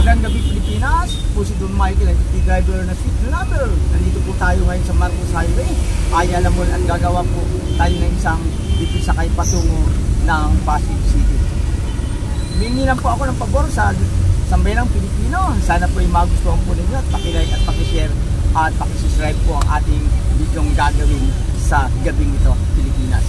Magandang gabi Pilipinas, po si Don Michael, ang driver na street lover. Nandito po tayo ngayon sa Marcos Highway. Ay alam mo, at gagawa po tayo ng isang sakay patungo ng Pasig City. Humingi lang po ako ng pabor sa sambayanang Pilipino. Sana po ay magustuhan po ninyo at pakilike at pakishare at pakisubscribe po ang ating videong gagawin sa gabing ito, Pilipinas.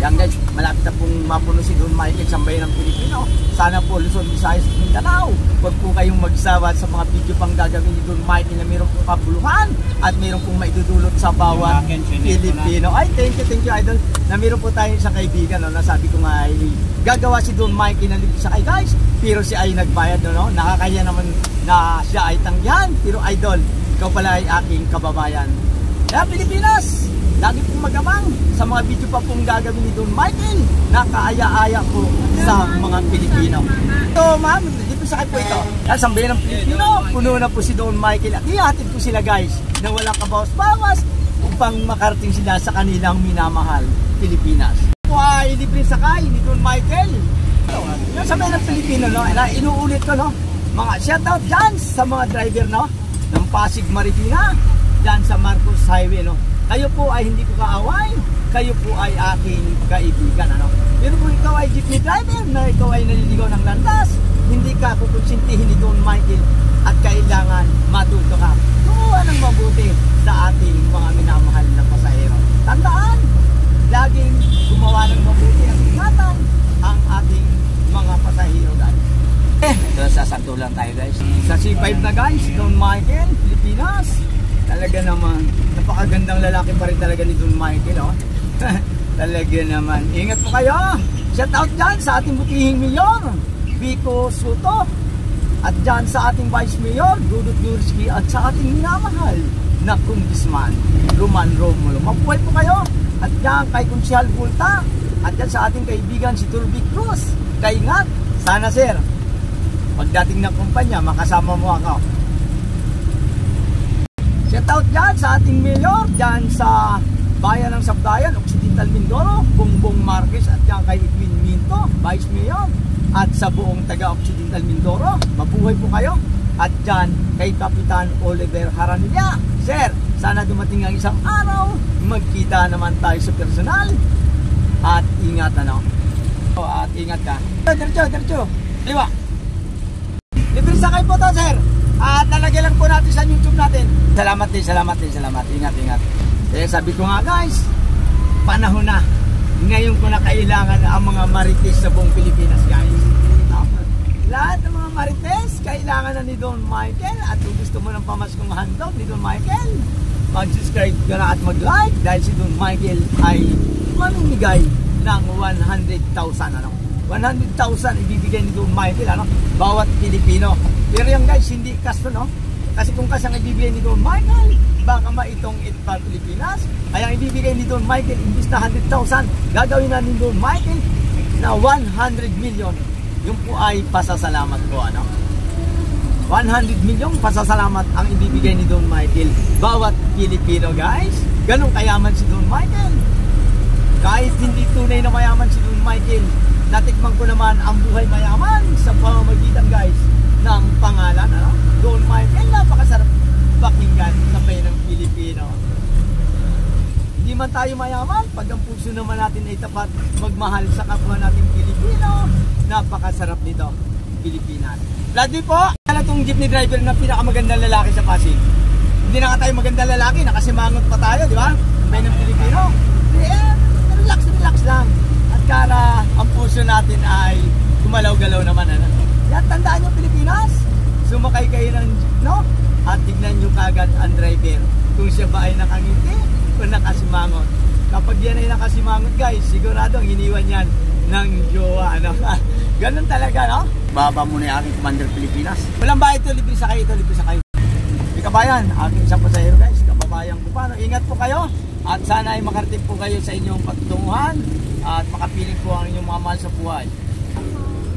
Yan guys, malapit na pong mapuno si Don Michael, sambayanang Pilipino. Sana po Luzon, Visayas at Mindanao, huwag po kayong magsawa sa mga video pang gagawin ni Don Michael na mayroon pong kabuluhan at mayroon pong maidudulot sa bawat Pilipino. Ay, thank you idol, na mayroon po tayo isang kaibigan, no, na sabi ko nga ay gagawa si Don Michael ng libre sakay guys, pero siya ay nagbayad, no? Nakakaya naman na siya ay tanggihan, pero idol, ikaw pala ay aking kababayan. Kaya Pilipinas, lagi pong magamang sa mga video pa pong gagawin ni Don Michael na kaaya-aya po sa mga Pilipino. So ma'am, dito sa po ito. Sambayan ng Pilipino, puno na po si Don Michael at ihatid ko sila guys na walang kabawas-bawas upang makarating sila sa kanilang minamahal, Pilipinas. Po ay libre sakay ni Don Michael. Yung sambayan ng Pilipino, no, inuulit ko, no, mga shoutout dyan sa mga driver, no, ng Pasig Marikina, dyan sa Marcos Highway, no. Kayo po ay hindi ko kaaway, kayo po ay aking kaibigan, ano? Pero kung ikaw ay jeepney driver na ikaw ay naliligaw ng landas, hindi ka kukonsintihin ni Don Michael at kailangan matuto ka. Gumawa ng mabuti sa ating mga minamahal na pasahero. Tandaan, laging gumawa ng mabuti at ingatan ang ating mga pasahero, guys. So, sasanto lang tayo, guys. Sa C5 na, guys, Don Michael, Pilipinas. Talaga naman, napakagandang lalaki pa rin talaga ni Don Michael, oh. Talaga naman. Ingat po kayo. Shout out dyan sa ating butihing mayor, Vico Soto. At dyan sa ating vice mayor, Dudut Durski. At sa ating minamahal na Congressman, Roman Romulo. Mabuhay po kayo. At dyan kay Konsyal Bulta. At dyan sa ating kaibigan si Turby Cruz. Kaingat. Sana sir, pagdating ng kumpanya, makasama mo ako. Shout out dyan sa ating mayor, dyan sa bayan ng Sabdayan, Occidental Mindoro, Bongbong Marquez, at dyan kay Edwin Minto, Vice Mayor, at sa buong taga-Occidental Mindoro. Mabuhay po kayo. At dyan kay Kapitan Oliver Haranilla. Sir, sana dumating ang isang araw, magkita naman tayo sa personal. At ingat, ano? At ingat ka. Diretso. Diba? Libre sakay po to, sir. At lalagay lang po natin sa YouTube natin. Salamat din. Ingat. Eh, sabi ko nga guys, panahon na. Ngayon ko na kailangan ang mga marites sa buong Pilipinas, guys. Lahat ng mga marites, kailangan na ni Don Michael. At kung gusto mo ng pamaskong handog ni Don Michael, mag-subscribe ka na at mag-like. Dahil si Don Michael ay mamimigay ng 100,000, ano? 100,000 ibibigay ni Don Michael, ano? Bawat Pilipino. Pero yan guys, hindi cash to, no? Kasi kung cash ang ibibigay ni Don Michael, baka maitong itpa Pilipinas. Ay ang ibibigay ni Don Michael, imbis na 100,000, gagawin na ni Don Michael na 100 million. Yung po ay pasasalamat po, ano? 100 million pasasalamat ang ibibigay ni Don Michael. Bawat Pilipino, guys. Ganun kayaman si Don Michael. Kahit hindi tunay na mayaman si Don Michael, natikman ko naman ang buhay mayaman sa pamamagitan, guys, ng pangalan, ano? Don Michael, napakasarap pakinggan sa bayan ng Pilipino. Hindi man tayo mayaman, pag ang puso naman natin ay tapat magmahal sa kapwa nating Pilipino, napakasarap nito, Pilipinas. Lagi po, ano itong jeepney driver na pinakamagandang lalaki sa Pasig? Hindi na nga tayo magandang lalaki, nakasimangot pa tayo, di ba? Bayan ng Pilipino. Relax lang. At kara ang puso natin ay gumalaw-galaw naman, ano? Yan, tandaan nyo Pilipinas, sumakay kayo ng jeep, no? At tignan nyo kagad ang driver kung siya ba ay nakangiti o nakasimangot. Kapag yan ay nakasimangot, guys, siguradong iniwan yan ng jowa, ano? Ganun talaga, no? Baba muna yung aking Commander Pilipinas. Walang ba ito, libre sa kayo. Di kabayan, aking isang pasahero, guys, kababayan ko pa, no? Ingat po kayo at sana ay makarating po kayo sa inyong pagtutunguhan at makapiling po ang inyong mga mahal sa buhay.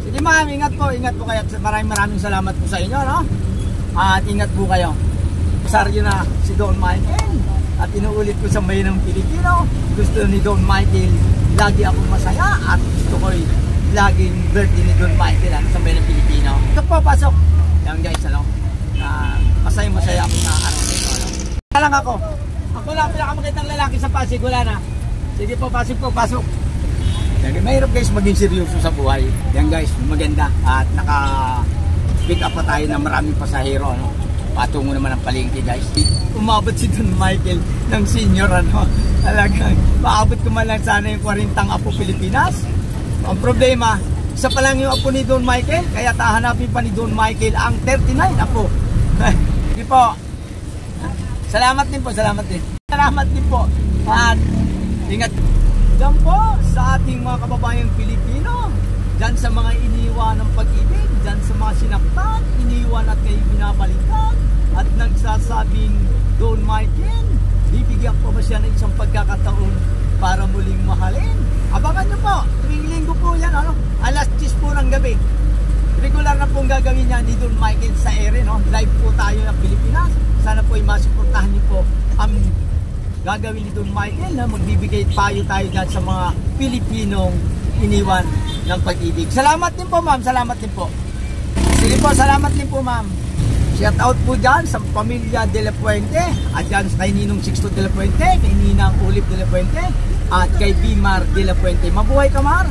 Sige ma'am, ingat po kayo at maraming salamat po sa inyo, no? At ingat po kayo. Pasaryo na si Don Michael at inuulit ko sa bayan ng Pilipino, gusto ni Don Michael lagi akong masaya at gusto ko laging birthday ni Don Michael sa bayan ng Pilipino. Ito po, pasok. Yan guys, masaya ako na araw nito. Lang ako. Ako lang pinakamagandang lalaki sa Pasig, wala na. Sige po, pasok. Mahirap guys maging seryoso sa buhay. Yan guys, maganda. At naka-pick up pa tayo ng maraming pasahero. Patungo naman ang palengke guys. Umabot si Don Michael ng senior. Talagang maabot ko man lang sana yung 40 apo Pilipinas. Ang problema, isa pa lang yung apo ni Don Michael. Kaya tahanapin pa ni Don Michael ang 39 apo. Sige po. Salamat din po. At ingat. Diyan po sa ating mga kababayang Pilipino, diyan sa mga iniwan ng pag-ibig, diyan sa mga sinaktan, iniwan at kayo binabalikan, at nagsasabing, Don Michael, bibigyan po ba siya ng isang pagkakataon para muling mahalin? Abangan nyo po, tuwing linggo po yan, alas 10 po ng gabi. Regular na pong gagawin niya ni Don Michael sa ere, live po tayo ng Pilipinas. Sana po ay masuportahan niyo po ang gagawin ni Don Michael na magbibigay payo tayo dyan sa mga Pilipinong iniwan ng pag-ibig. Salamat din po ma'am, salamat din po. Sige po, salamat din po ma'am. Shout out po dyan sa pamilya De La Puente at dyan kay Ninong Sixto De La Puente, kay Ninang Olive De La Puente at kay Bimar De La Puente. Mabuhay ka Mar.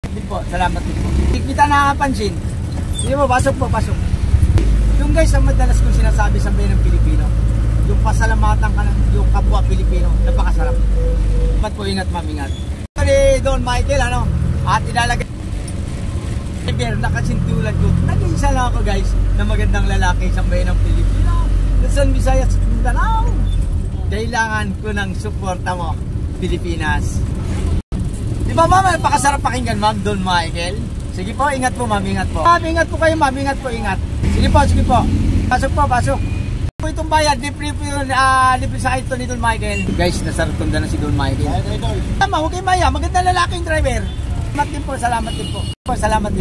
Din po, salamat din po. Hindi kita nakapansin. Sige po, pasok. Yung guys ang madalas kong sinasabi sa bayan ng Pilipino, yung pasalamatan ka ng yung kapwa Pilipino, napakasarap. Ba't po ingat mamingat? Ni Don Michael, at ilalagay nakasintulan ko. Nag-iisa lang ako guys, na magandang lalaki sa bayan ng Pilipino. Luzon, Visayas at Mindanao. Kailangan ko ng suporta mo, Pilipinas. Di ba ma'am, napakasarap pakinggan ma'am, Don Michael? Sige po, ingat po ma'am, ingat po. Ma'am, ingat po kayo ma'am, ingat po, ingat. Sige po. Pasok. Itong bayad, libre sa ito ni Don Michael. Guys, nasa rotunda na si Don Michael. Tama, huwag kayo maya, magandang lalaking driver. Salamat din po. Salamat,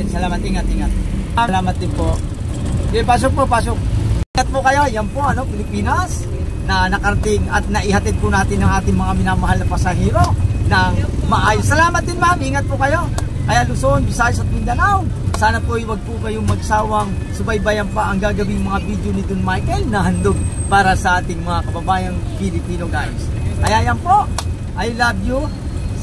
ingat. Salamat din po. Okay, pasok. Ingat po kayo, yan po, Pilipinas, na nakarating at naihatid po natin ang ating mga minamahal na pasahero ng maayos. Salamat din ma'am, ingat po kayo. Kaya Luzon, Visayas at Mindanao, sana po huwag po kayong magsawang subaybayan pa ang gagawing mga video ni Don Michael na handog para sa ating mga kababayang Pilipino guys. Kaya yan po, I love you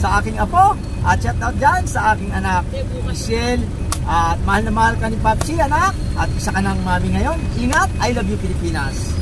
sa aking apo at shout out dyan sa aking anak Michelle, at mahal na mahal ka ni Papsi anak, at isa ka ng mami ngayon. Ingat, I love you Pilipinas.